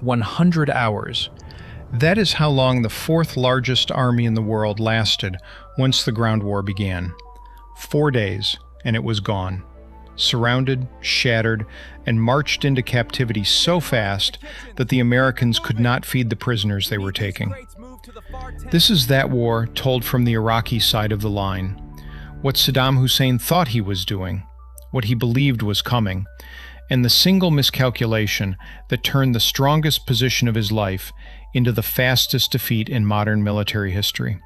100 hours. That is how long the fourth largest army in the world lasted once the ground war began. 4 days, and it was gone. Surrounded, shattered, and marched into captivity so fast that the Americans could not feed the prisoners they were taking. This is that war told from the Iraqi side of the line. What Saddam Hussein thought he was doing, what he believed was coming, and the single miscalculation that turned the strongest position of his life into the fastest defeat in modern military history.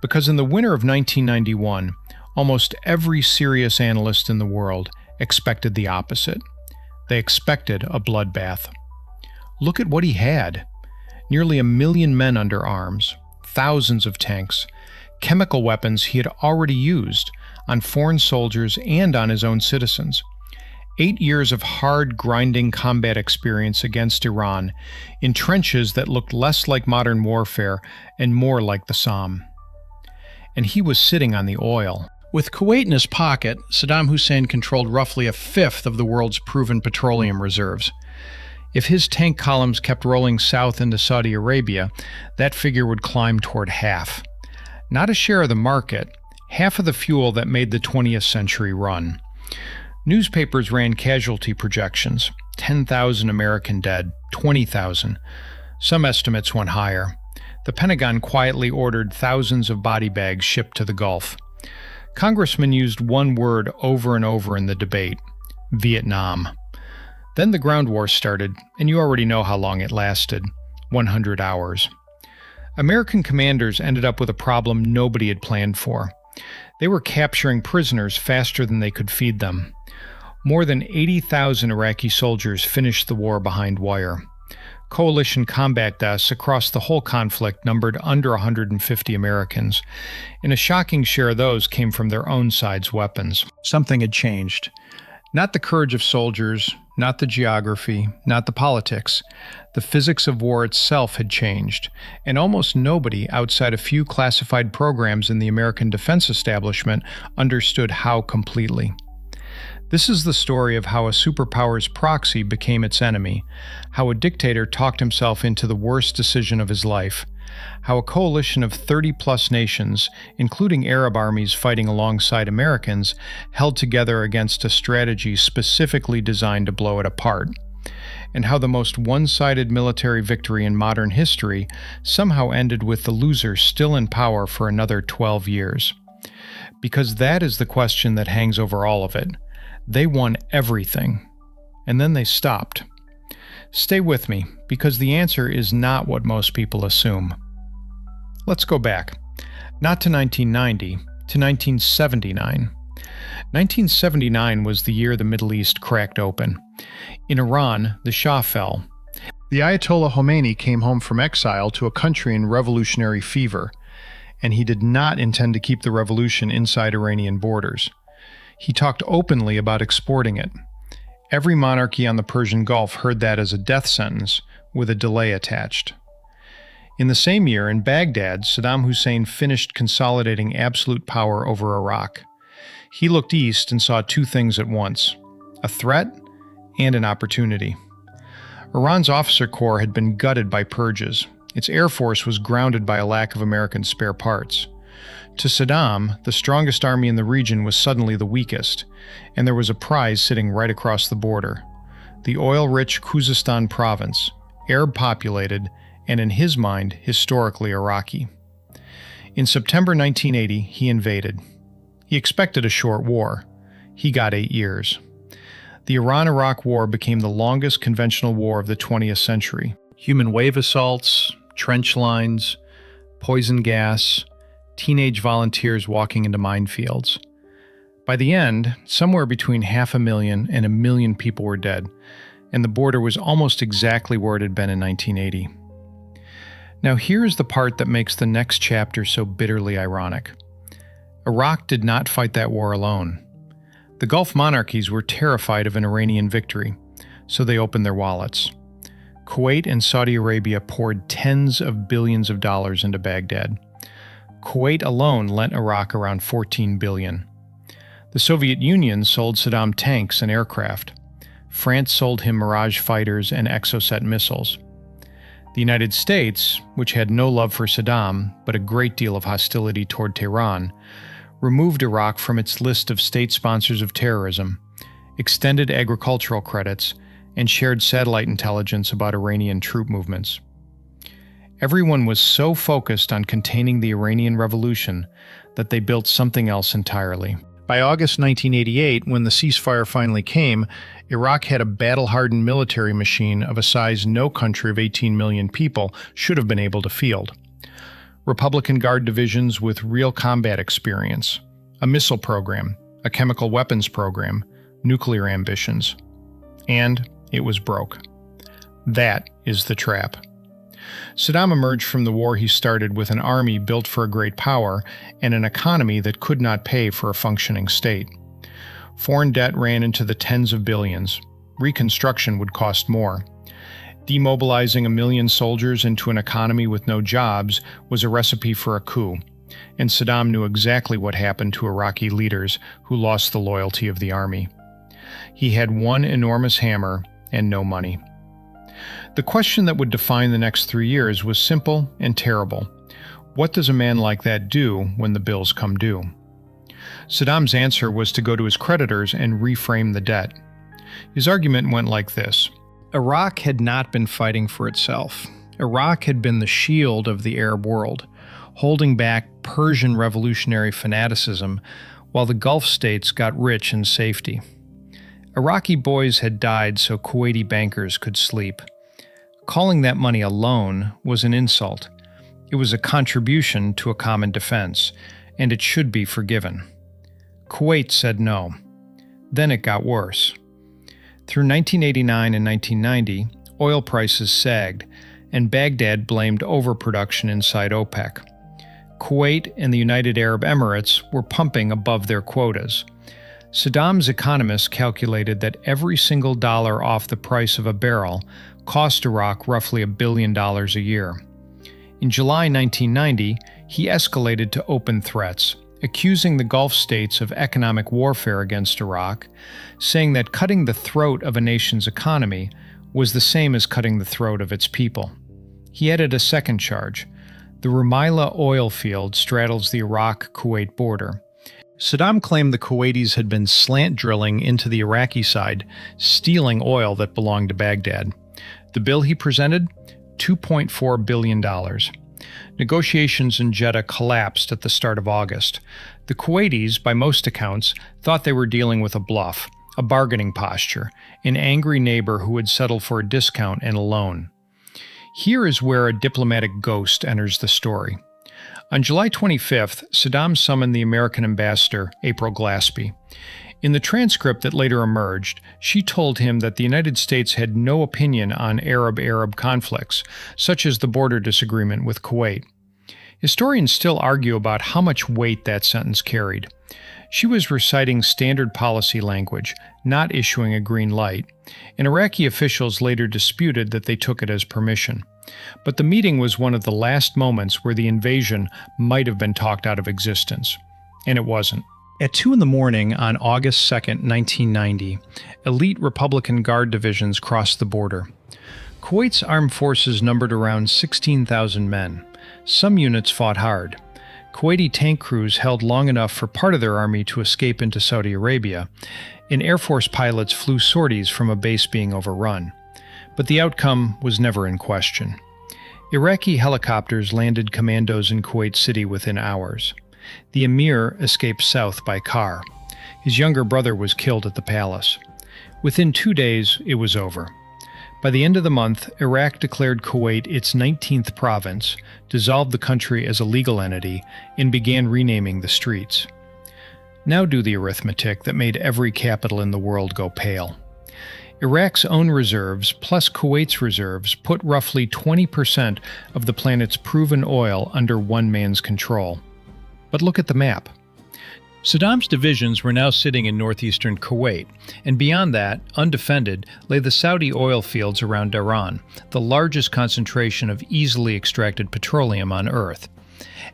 Because in the winter of 1991, almost every serious analyst in the world expected the opposite. They expected a bloodbath. Look at what he had. Nearly 1 million men under arms, thousands of tanks, chemical weapons he had already used on foreign soldiers and on his own citizens. 8 years of hard, grinding combat experience against Iran in trenches that looked less like modern warfare and more like the Somme. And he was sitting on the oil. With Kuwait in his pocket, Saddam Hussein controlled roughly 1/5 of the world's proven petroleum reserves. If his tank columns kept rolling south into Saudi Arabia, that figure would climb toward half. Not a share of the market, half of the fuel that made the 20th century run. Newspapers ran casualty projections, 10,000 American dead, 20,000. Some estimates went higher. The Pentagon quietly ordered thousands of body bags shipped to the Gulf. Congressmen used one word over and over in the debate: Vietnam. Then the ground war started, and you already know how long it lasted: 100 hours. American commanders ended up with a problem nobody had planned for. They were capturing prisoners faster than they could feed them. More than 80,000 Iraqi soldiers finished the war behind wire. Coalition combat deaths across the whole conflict numbered under 150 Americans, and a shocking share of those came from their own side's weapons. Something had changed. Not the courage of soldiers, not the geography, not the politics. The physics of war itself had changed, and almost nobody outside a few classified programs in the American defense establishment understood how completely. This is the story of how a superpower's proxy became its enemy, how a dictator talked himself into the worst decision of his life, how a coalition of 30-plus nations, including Arab armies fighting alongside Americans, held together against a strategy specifically designed to blow it apart, and how the most one-sided military victory in modern history somehow ended with the loser still in power for another 12 years. Because that is the question that hangs over all of it. They won everything, and then they stopped. Stay with me, because the answer is not what most people assume. Let's go back, not to 1990, to 1979. 1979 was the year the Middle East cracked open. In Iran, the Shah fell. The Ayatollah Khomeini came home from exile to a country in revolutionary fever, and he did not intend to keep the revolution inside Iranian borders. He talked openly about exporting it. Every monarchy on the Persian Gulf heard that as a death sentence, with a delay attached. In the same year, in Baghdad, Saddam Hussein finished consolidating absolute power over Iraq. He looked east and saw two things at once: a threat and an opportunity. Iran's officer corps had been gutted by purges. Its air force was grounded by a lack of American spare parts. To Saddam, the strongest army in the region was suddenly the weakest, and there was a prize sitting right across the border: the oil-rich Khuzestan province, Arab-populated, and in his mind, historically Iraqi. In September 1980, he invaded. He expected a short war. He got 8 years. The Iran-Iraq War became the longest conventional war of the 20th century. Human wave assaults, trench lines, poison gas, teenage volunteers walking into minefields. By the end, somewhere between 500,000 and 1 million people were dead, and the border was almost exactly where it had been in 1980. Now here's the part that makes the next chapter so bitterly ironic. Iraq did not fight that war alone. The Gulf monarchies were terrified of an Iranian victory, so they opened their wallets. Kuwait and Saudi Arabia poured tens of billions of dollars into Baghdad. Kuwait alone lent Iraq around $14 billion. The Soviet Union sold Saddam tanks and aircraft. France sold him Mirage fighters and Exocet missiles. The United States, which had no love for Saddam but a great deal of hostility toward Tehran, removed Iraq from its list of state sponsors of terrorism, extended agricultural credits, and shared satellite intelligence about Iranian troop movements. Everyone was so focused on containing the Iranian Revolution that they built something else entirely. By August 1988, when the ceasefire finally came, Iraq had a battle-hardened military machine of a size no country of 18 million people should have been able to field. Republican Guard divisions with real combat experience, a missile program, a chemical weapons program, nuclear ambitions. And it was broke. That is the trap. Saddam emerged from the war he started with an army built for a great power and an economy that could not pay for a functioning state. Foreign debt ran into the tens of billions. Reconstruction would cost more. Demobilizing 1 million soldiers into an economy with no jobs was a recipe for a coup, and Saddam knew exactly what happened to Iraqi leaders who lost the loyalty of the army. He had one enormous hammer and no money. The question that would define the next 3 years was simple and terrible. What does a man like that do when the bills come due? Saddam's answer was to go to his creditors and reframe the debt. His argument went like this. Iraq had not been fighting for itself. Iraq had been the shield of the Arab world, holding back Persian revolutionary fanaticism while the Gulf states got rich in safety. Iraqi boys had died so Kuwaiti bankers could sleep. Calling that money a loan was an insult. It was a contribution to a common defense, and it should be forgiven. Kuwait said no. Then it got worse. Through 1989 and 1990, oil prices sagged, and Baghdad blamed overproduction inside OPEC. Kuwait and the United Arab Emirates were pumping above their quotas. Saddam's economists calculated that every single dollar off the price of a barrel cost Iraq roughly $1 billion a year. In July 1990, he escalated to open threats, accusing the Gulf states of economic warfare against Iraq, saying that cutting the throat of a nation's economy was the same as cutting the throat of its people. He added a second charge. The Rumaila oil field straddles the Iraq-Kuwait border. Saddam claimed the Kuwaitis had been slant drilling into the Iraqi side, stealing oil that belonged to Baghdad. The bill he presented? $2.4 billion. Negotiations in Jeddah collapsed at the start of August. The Kuwaitis, by most accounts, thought they were dealing with a bluff, a bargaining posture, an angry neighbor who would settle for a discount and a loan. Here is where a diplomatic ghost enters the story. On July 25th, Saddam summoned the American ambassador, April Glaspie. In the transcript that later emerged, she told him that the United States had no opinion on Arab-Arab conflicts, such as the border disagreement with Kuwait. Historians still argue about how much weight that sentence carried. She was reciting standard policy language, not issuing a green light, and Iraqi officials later disputed that they took it as permission. But the meeting was one of the last moments where the invasion might have been talked out of existence. And it wasn't. At 2 a.m. on August 2, 1990, elite Republican Guard divisions crossed the border. Kuwait's armed forces numbered around 16,000 men. Some units fought hard. Kuwaiti tank crews held long enough for part of their army to escape into Saudi Arabia, and Air Force pilots flew sorties from a base being overrun. But the outcome was never in question. Iraqi helicopters landed commandos in Kuwait City within hours. The emir escaped south by car. His younger brother was killed at the palace. Within 2 days, it was over. By the end of the month, Iraq declared Kuwait its 19th province, dissolved the country as a legal entity, and began renaming the streets. Now do the arithmetic that made every capital in the world go pale. Iraq's own reserves plus Kuwait's reserves put roughly 20% of the planet's proven oil under one man's control. But look at the map. Saddam's divisions were now sitting in northeastern Kuwait, and beyond that, undefended, lay the Saudi oil fields around Iran, the largest concentration of easily extracted petroleum on Earth.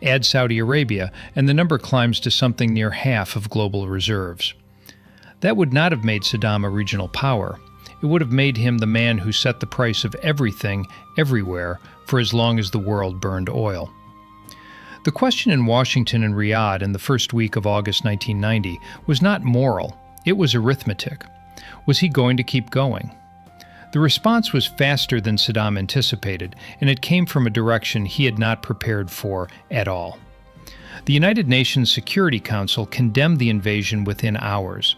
Add Saudi Arabia, and the number climbs to something near half of global reserves. That would not have made Saddam a regional power. It would have made him the man who set the price of everything, everywhere, for as long as the world burned oil. The question in Washington and Riyadh in the first week of August 1990 was not moral, it was arithmetic. Was he going to keep going? The response was faster than Saddam anticipated, and it came from a direction he had not prepared for at all. The United Nations Security Council condemned the invasion within hours.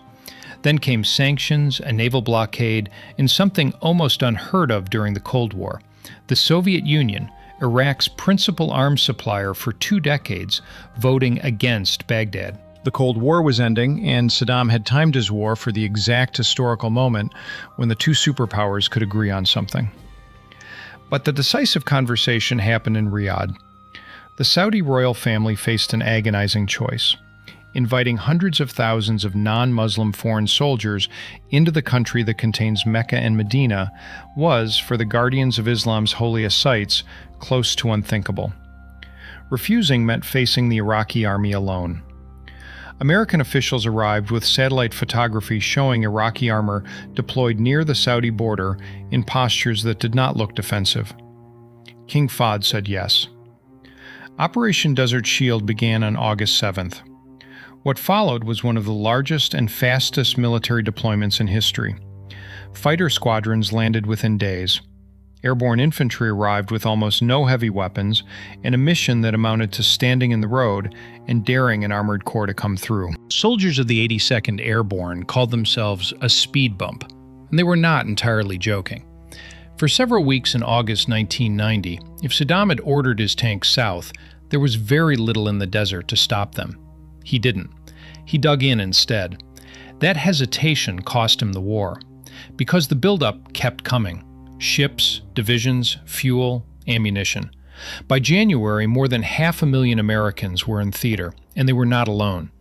Then came sanctions, a naval blockade, and something almost unheard of during the Cold War. The Soviet Union, Iraq's principal arms supplier for 2 decades, voting against Baghdad. The Cold War was ending, and Saddam had timed his war for the exact historical moment when the two superpowers could agree on something. But the decisive conversation happened in Riyadh. The Saudi royal family faced an agonizing choice: inviting hundreds of thousands of non-Muslim foreign soldiers into the country that contains Mecca and Medina was, for the guardians of Islam's holiest sites, close to unthinkable. Refusing meant facing the Iraqi army alone. American officials arrived with satellite photography showing Iraqi armor deployed near the Saudi border in postures that did not look defensive. King Fahd said yes. Operation Desert Shield began on August 7th. What followed was one of the largest and fastest military deployments in history. Fighter squadrons landed within days. Airborne infantry arrived with almost no heavy weapons, and a mission that amounted to standing in the road and daring an armored corps to come through. Soldiers of the 82nd Airborne called themselves a speed bump, and they were not entirely joking. For several weeks in August 1990, if Saddam had ordered his tanks south, there was very little in the desert to stop them. He didn't. He dug in instead. That hesitation cost him the war, because the buildup kept coming. Ships, divisions, fuel, ammunition. By January, more than 500,000 Americans were in theater, and they were not alone.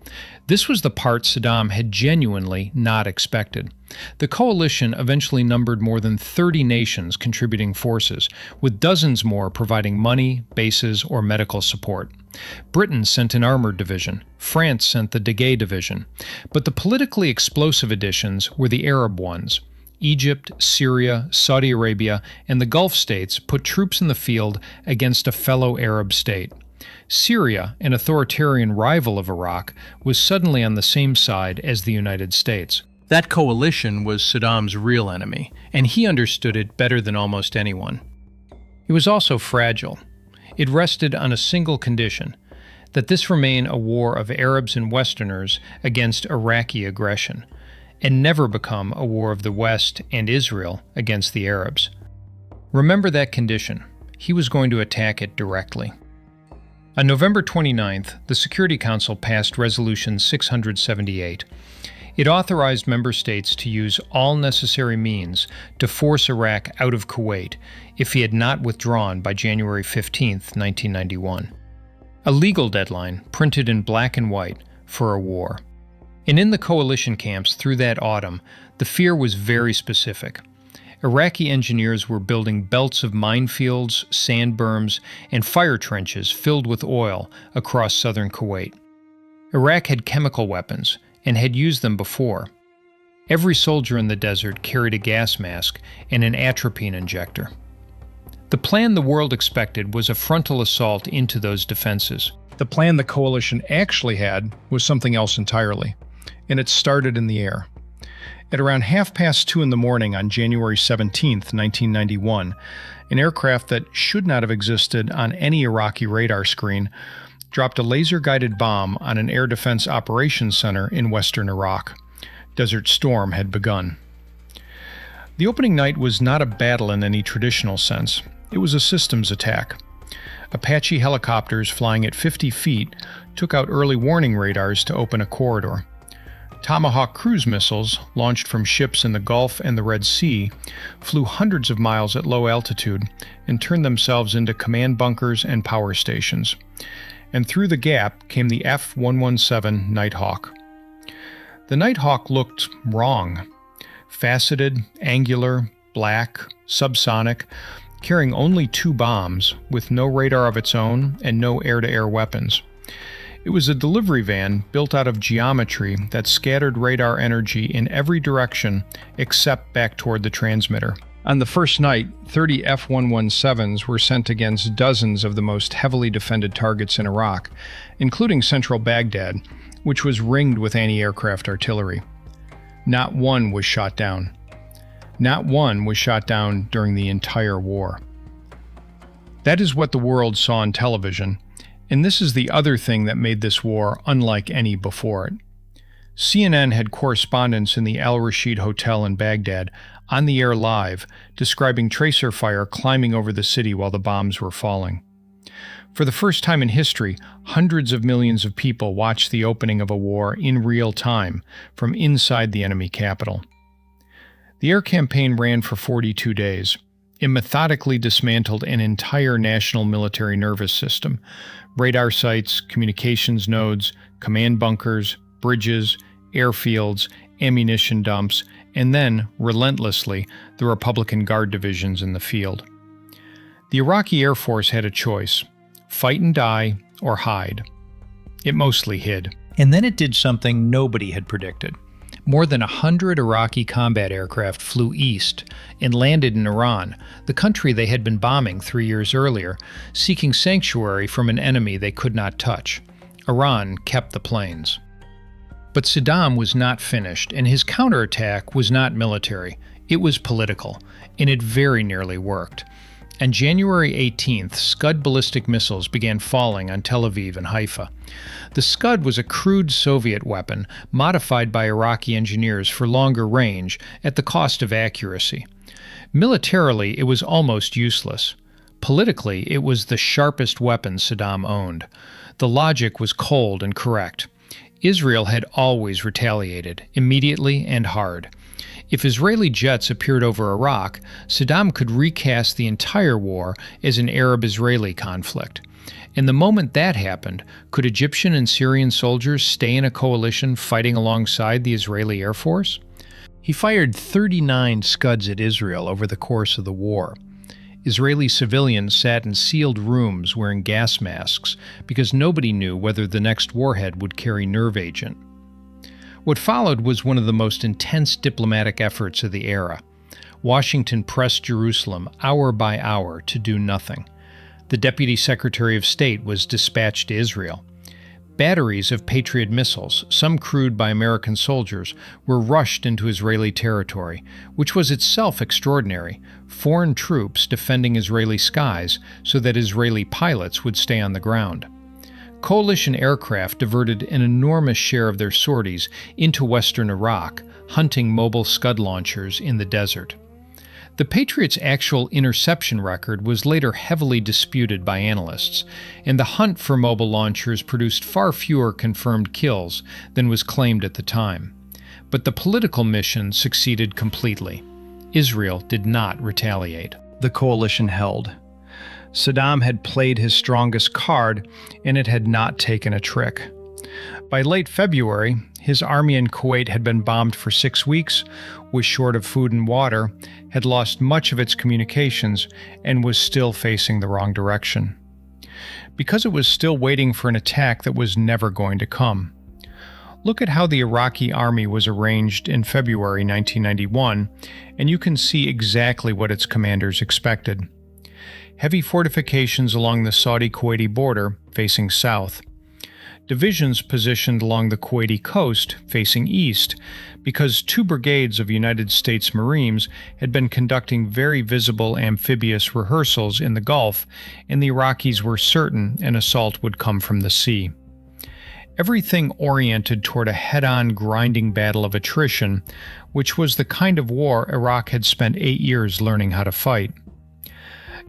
This was the part Saddam had genuinely not expected. The coalition eventually numbered more than 30 nations contributing forces, with dozens more providing money, bases, or medical support. Britain sent an armored division. France sent the Degay division. But the politically explosive additions were the Arab ones. Egypt, Syria, Saudi Arabia, and the Gulf states put troops in the field against a fellow Arab state. Syria, an authoritarian rival of Iraq, was suddenly on the same side as the United States. That coalition was Saddam's real enemy, and he understood it better than almost anyone. It was also fragile. It rested on a single condition: that this remain a war of Arabs and Westerners against Iraqi aggression, and never become a war of the West and Israel against the Arabs. Remember that condition. He was going to attack it directly. On November 29th, the Security Council passed Resolution 678. It authorized member states to use all necessary means to force Iraq out of Kuwait if he had not withdrawn by January 15, 1991. A legal deadline printed in black and white for a war. And in the coalition camps through that autumn, the fear was very specific. Iraqi engineers were building belts of minefields, sand berms, and fire trenches filled with oil across southern Kuwait. Iraq had chemical weapons and had used them before. Every soldier in the desert carried a gas mask and an atropine injector. The plan the world expected was a frontal assault into those defenses. The plan the coalition actually had was something else entirely, and it started in the air. At around 2:30 in the morning on January 17, 1991, an aircraft that should not have existed on any Iraqi radar screen dropped a laser-guided bomb on an air defense operations center in western Iraq. Desert Storm had begun. The opening night was not a battle in any traditional sense. It was a systems attack. Apache helicopters flying at 50 feet took out early warning radars to open a corridor. Tomahawk cruise missiles, launched from ships in the Gulf and the Red Sea, flew hundreds of miles at low altitude and turned themselves into command bunkers and power stations. And through the gap came the F-117 Nighthawk. The Nighthawk looked wrong. Faceted, angular, black, subsonic, carrying only 2 bombs, with no radar of its own and no air-to-air weapons. It was a delivery van built out of geometry that scattered radar energy in every direction except back toward the transmitter. On the first night, 30 F-117s were sent against dozens of the most heavily defended targets in Iraq, including central Baghdad, which was ringed with anti-aircraft artillery. Not one was shot down. Not one was shot down during the entire war. That is what the world saw on television, and this is the other thing that made this war unlike any before it. CNN had correspondents in the Al Rashid Hotel in Baghdad on the air live, describing tracer fire climbing over the city while the bombs were falling. For the first time in history, hundreds of millions of people watched the opening of a war in real time from inside the enemy capital. The air campaign ran for 42 days. It methodically dismantled an entire national military nervous system: radar sites, communications nodes, command bunkers, bridges, airfields, ammunition dumps, and then, relentlessly, the Republican Guard divisions in the field. The Iraqi Air Force had a choice: fight and die, or hide. It mostly hid. And then it did something nobody had predicted. More than 100 Iraqi combat aircraft flew east and landed in Iran, the country they had been bombing 3 years earlier, seeking sanctuary from an enemy they could not touch. Iran kept the planes. But Saddam was not finished, and his counterattack was not military. It was political, and it very nearly worked. On January 18th, Scud ballistic missiles began falling on Tel Aviv and Haifa. The Scud was a crude Soviet weapon modified by Iraqi engineers for longer range at the cost of accuracy. Militarily, it was almost useless. Politically, it was the sharpest weapon Saddam owned. The logic was cold and correct. Israel had always retaliated, immediately and hard. If Israeli jets appeared over Iraq, Saddam could recast the entire war as an Arab-Israeli conflict. And the moment that happened, could Egyptian and Syrian soldiers stay in a coalition fighting alongside the Israeli Air Force? He fired 39 Scuds at Israel over the course of the war. Israeli civilians sat in sealed rooms wearing gas masks because nobody knew whether the next warhead would carry nerve agent. What followed was one of the most intense diplomatic efforts of the era. Washington pressed Jerusalem hour by hour to do nothing. The Deputy Secretary of State was dispatched to Israel. Batteries of Patriot missiles, some crewed by American soldiers, were rushed into Israeli territory, which was itself extraordinary: foreign troops defending Israeli skies so that Israeli pilots would stay on the ground. Coalition aircraft diverted an enormous share of their sorties into western Iraq, hunting mobile Scud launchers in the desert. The Patriots' actual interception record was later heavily disputed by analysts, and the hunt for mobile launchers produced far fewer confirmed kills than was claimed at the time. But the political mission succeeded completely. Israel did not retaliate. The coalition held. Saddam had played his strongest card, and it had not taken a trick. By late February, his army in Kuwait had been bombed for 6 weeks, was short of food and water, had lost much of its communications, and was still facing the wrong direction. Because it was still waiting for an attack that was never going to come. Look at how the Iraqi army was arranged in February 1991, and you can see exactly what its commanders expected. Heavy fortifications along the Saudi-Kuwaiti border, facing south. Divisions positioned along the Kuwaiti coast, facing east, because 2 brigades of United States Marines had been conducting very visible amphibious rehearsals in the Gulf, and the Iraqis were certain an assault would come from the sea. Everything oriented toward a head-on grinding battle of attrition, which was the kind of war Iraq had spent 8 years learning how to fight.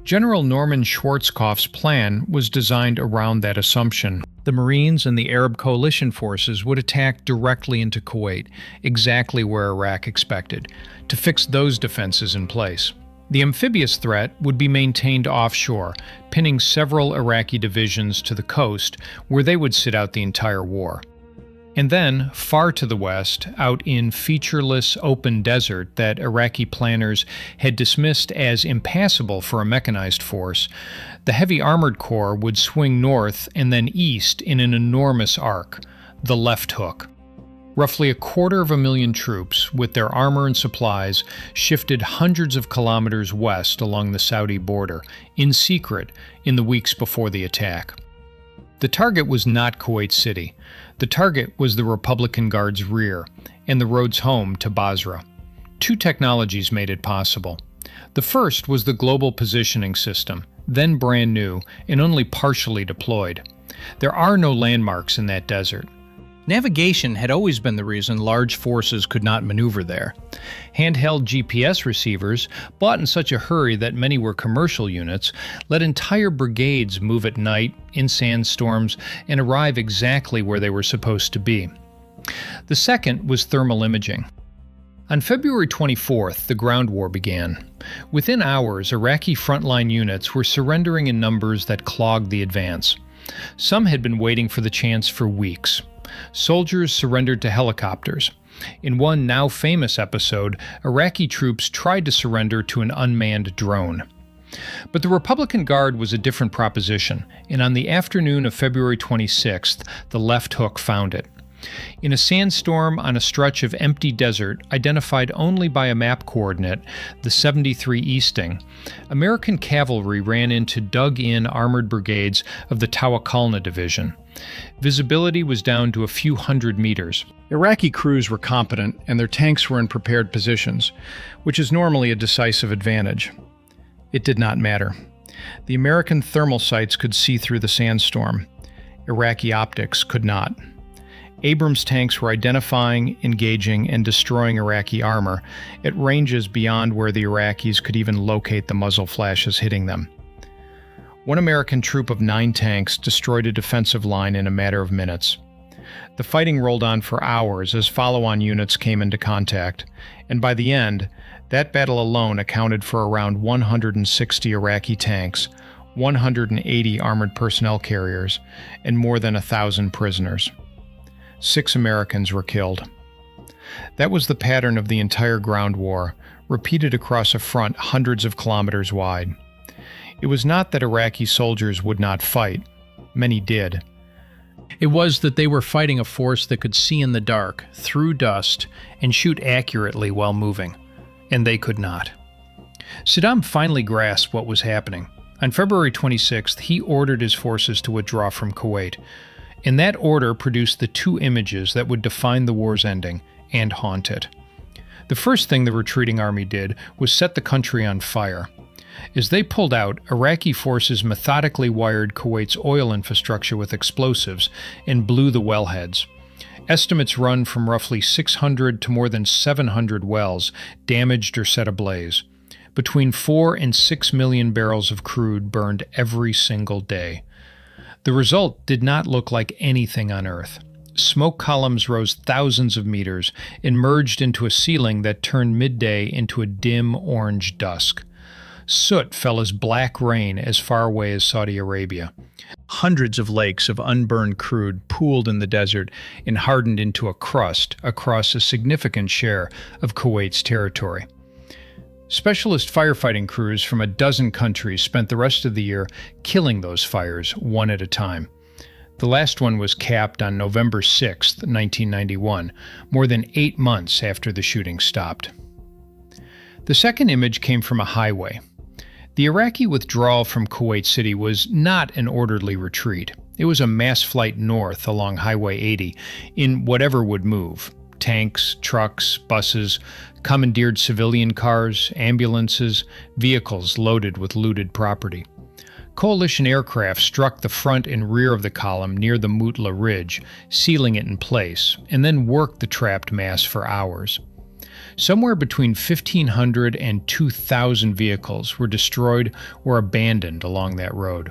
General Norman Schwarzkopf's plan was designed around that assumption. The Marines and the Arab coalition forces would attack directly into Kuwait, exactly where Iraq expected, to fix those defenses in place. The amphibious threat would be maintained offshore, pinning several Iraqi divisions to the coast, where they would sit out the entire war. And then, far to the west, out in featureless open desert that Iraqi planners had dismissed as impassable for a mechanized force, the heavy armored corps would swing north and then east in an enormous arc, the left hook. Roughly 250,000 troops, with their armor and supplies, shifted hundreds of kilometers west along the Saudi border, in secret, in the weeks before the attack. The target was not Kuwait City. The target was the Republican Guard's rear, and the roads home to Basra. Two technologies made it possible. The first was the Global Positioning System, then brand new and only partially deployed. There are no landmarks in that desert. Navigation had always been the reason large forces could not maneuver there. Handheld GPS receivers, bought in such a hurry that many were commercial units, let entire brigades move at night, in sandstorms, and arrive exactly where they were supposed to be. The second was thermal imaging. On February 24th, the ground war began. Within hours, Iraqi frontline units were surrendering in numbers that clogged the advance. Some had been waiting for the chance for weeks. Soldiers surrendered to helicopters. In one now famous episode, Iraqi troops tried to surrender to an unmanned drone. But the Republican Guard was a different proposition, and on the afternoon of February 26th, the left hook found it. In a sandstorm on a stretch of empty desert identified only by a map coordinate, the 73 Easting, American cavalry ran into dug-in armored brigades of the Tawakalna Division. Visibility was down to a few hundred meters. Iraqi crews were competent and their tanks were in prepared positions, which is normally a decisive advantage. It did not matter. The American thermal sights could see through the sandstorm. Iraqi optics could not. Abrams tanks were identifying, engaging, and destroying Iraqi armor at ranges beyond where the Iraqis could even locate the muzzle flashes hitting them. One American troop of 9 tanks destroyed a defensive line in a matter of minutes. The fighting rolled on for hours as follow-on units came into contact, and by the end, that battle alone accounted for around 160 Iraqi tanks, 180 armored personnel carriers, and more than 1,000 prisoners. 6 Americans were killed. That was the pattern of the entire ground war, repeated across a front hundreds of kilometers wide. It was not that Iraqi soldiers would not fight. Many did. It was that they were fighting a force that could see in the dark, through dust, and shoot accurately while moving. And they could not. Saddam finally grasped what was happening. On February 26th, he ordered his forces to withdraw from Kuwait. And that order produced the 2 images that would define the war's ending and haunt it. The first thing the retreating army did was set the country on fire. As they pulled out, Iraqi forces methodically wired Kuwait's oil infrastructure with explosives and blew the wellheads. Estimates run from roughly 600 to more than 700 wells damaged or set ablaze. Between 4 and 6 million barrels of crude burned every single day. The result did not look like anything on Earth. Smoke columns rose thousands of meters and merged into a ceiling that turned midday into a dim orange dusk. Soot fell as black rain as far away as Saudi Arabia. Hundreds of lakes of unburned crude pooled in the desert and hardened into a crust across a significant share of Kuwait's territory. Specialist firefighting crews from a dozen countries spent the rest of the year killing those fires one at a time. The last one was capped on November 6, 1991, more than 8 months after the shooting stopped. The second image came from a highway. The Iraqi withdrawal from Kuwait City was not an orderly retreat. It was a mass flight north along Highway 80 in whatever would move. Tanks, trucks, buses, commandeered civilian cars, ambulances, vehicles loaded with looted property. Coalition aircraft struck the front and rear of the column near the Mutla Ridge, sealing it in place, and then worked the trapped mass for hours. Somewhere between 1,500 and 2,000 vehicles were destroyed or abandoned along that road.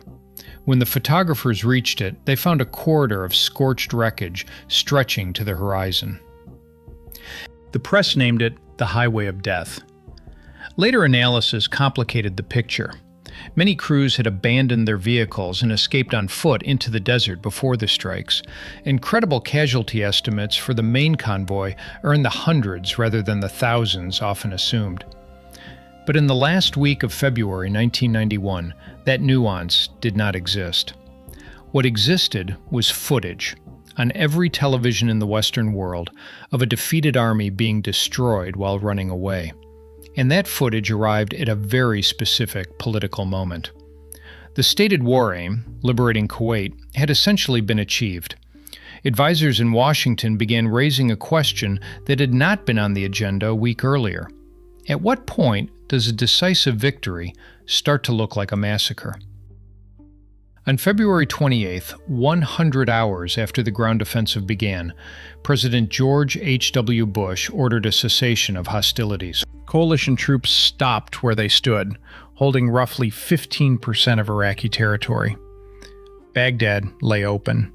When the photographers reached it, they found a corridor of scorched wreckage stretching to the horizon. The press named it the Highway of Death. Later analysis complicated the picture. Many crews had abandoned their vehicles and escaped on foot into the desert before the strikes. Incredible casualty estimates for the main convoy are in the hundreds rather than the thousands often assumed. But in the last week of February 1991, that nuance did not exist. What existed was footage, on every television in the Western world, of a defeated army being destroyed while running away. And that footage arrived at a very specific political moment. The stated war aim, liberating Kuwait, had essentially been achieved. Advisors in Washington began raising a question that had not been on the agenda a week earlier. At what point does a decisive victory start to look like a massacre? On February 28th, 100 hours after the ground offensive began, President George H.W. Bush ordered a cessation of hostilities. Coalition troops stopped where they stood, holding roughly 15% of Iraqi territory. Baghdad lay open.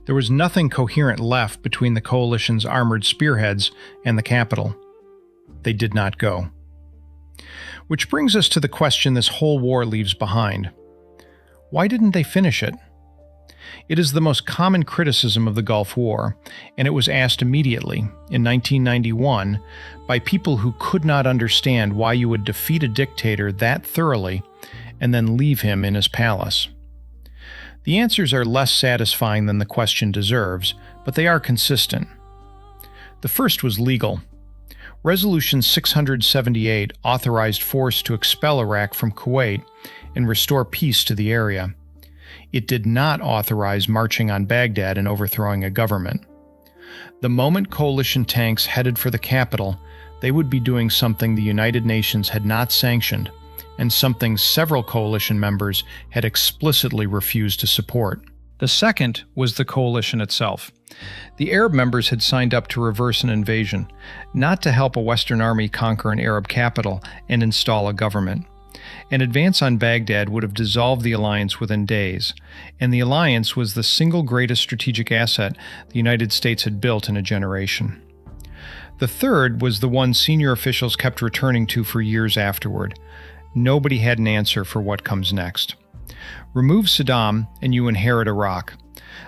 There was nothing coherent left between the coalition's armored spearheads and the capital. They did not go. Which brings us to the question this whole war leaves behind. Why didn't they finish it? It is the most common criticism of the Gulf War, and it was asked immediately, in 1991, by people who could not understand why you would defeat a dictator that thoroughly and then leave him in his palace. The answers are less satisfying than the question deserves, but they are consistent. The first was legal. Resolution 678 authorized force to expel Iraq from Kuwait and restore peace to the area. It did not authorize marching on Baghdad and overthrowing a government. The moment coalition tanks headed for the capital, they would be doing something the United Nations had not sanctioned, and something several coalition members had explicitly refused to support. The second was the coalition itself. The Arab members had signed up to reverse an invasion, not to help a Western army conquer an Arab capital and install a government. An advance on Baghdad would have dissolved the alliance within days, and the alliance was the single greatest strategic asset the United States had built in a generation. The third was the one senior officials kept returning to for years afterward. Nobody had an answer for what comes next. Remove Saddam and you inherit Iraq,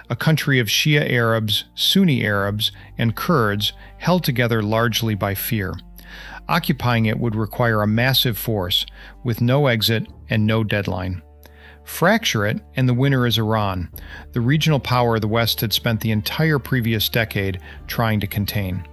a country of Shia Arabs, Sunni Arabs, and Kurds held together largely by fear. Occupying it would require a massive force, with no exit and no deadline. Fracture it, and the winner is Iran, the regional power the West had spent the entire previous decade trying to contain.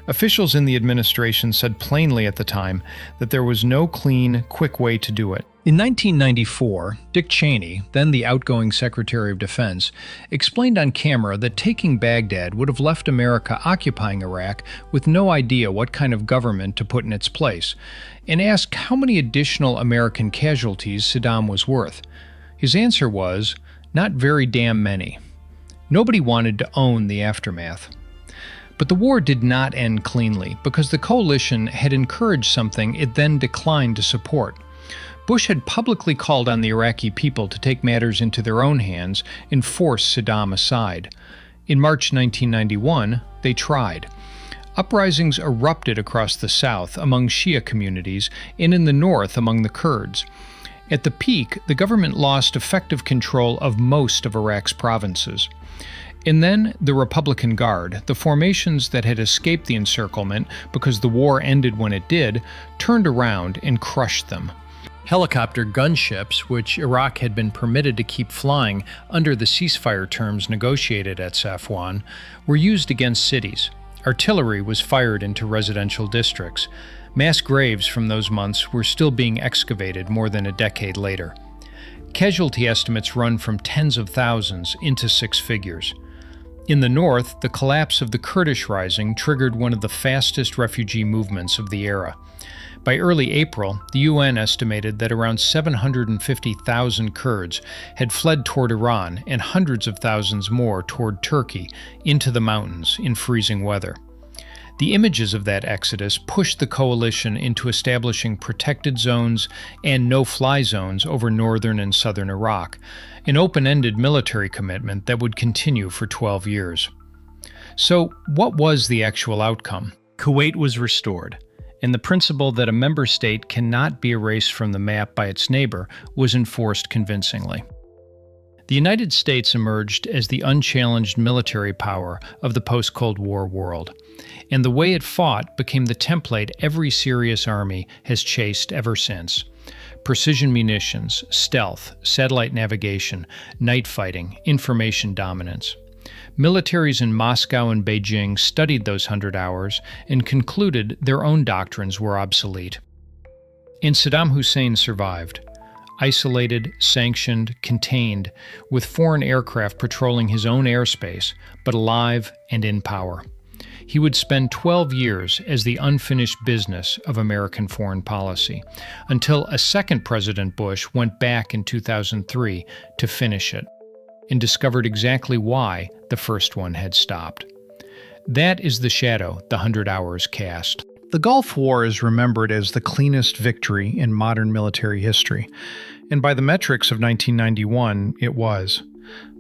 Officials in the administration said plainly at the time that there was no clean, quick way to do it. In 1994, Dick Cheney, then the outgoing Secretary of Defense, explained on camera that taking Baghdad would have left America occupying Iraq with no idea what kind of government to put in its place, and asked how many additional American casualties Saddam was worth. His answer was, not very damn many. Nobody wanted to own the aftermath. But the war did not end cleanly, because the coalition had encouraged something it then declined to support. Bush had publicly called on the Iraqi people to take matters into their own hands and force Saddam aside. In March 1991, they tried. Uprisings erupted across the south among Shia communities and in the north among the Kurds. At the peak, the government lost effective control of most of Iraq's provinces. And then the Republican Guard, the formations that had escaped the encirclement because the war ended when it did, turned around and crushed them. Helicopter gunships, which Iraq had been permitted to keep flying under the ceasefire terms negotiated at Safwan, were used against cities. Artillery was fired into residential districts. Mass graves from those months were still being excavated more than a decade later. Casualty estimates run from tens of thousands into six figures. In the north, the collapse of the Kurdish Rising triggered one of the fastest refugee movements of the era. By early April, the UN estimated that around 750,000 Kurds had fled toward Iran and hundreds of thousands more toward Turkey into the mountains in freezing weather. The images of that exodus pushed the coalition into establishing protected zones and no-fly zones over northern and southern Iraq, an open-ended military commitment that would continue for 12 years. So, what was the actual outcome? Kuwait was restored, and the principle that a member state cannot be erased from the map by its neighbor was enforced convincingly. The United States emerged as the unchallenged military power of the post-Cold War world, and the way it fought became the template every serious army has chased ever since. Precision munitions, stealth, satellite navigation, night fighting, information dominance. Militaries in Moscow and Beijing studied those 100 hours and concluded their own doctrines were obsolete. And Saddam Hussein survived. Isolated, sanctioned, contained, with foreign aircraft patrolling his own airspace, but alive and in power. He would spend 12 years as the unfinished business of American foreign policy, until a second President Bush went back in 2003 to finish it, and discovered exactly why the first one had stopped. That is the shadow the 100 Hours cast. The Gulf War is remembered as the cleanest victory in modern military history, and by the metrics of 1991, it was.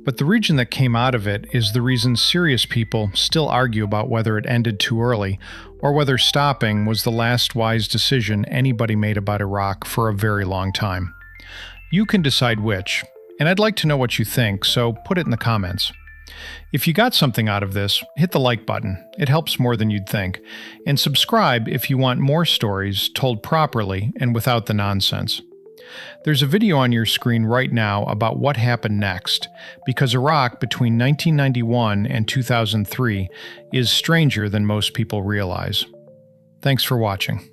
But the region that came out of it is the reason serious people still argue about whether it ended too early, or whether stopping was the last wise decision anybody made about Iraq for a very long time. You can decide which, and I'd like to know what you think, so put it in the comments. If you got something out of this, hit the like button. It helps more than you'd think. And subscribe if you want more stories told properly and without the nonsense. There's a video on your screen right now about what happened next, because Iraq between 1991 and 2003 is stranger than most people realize. Thanks for watching.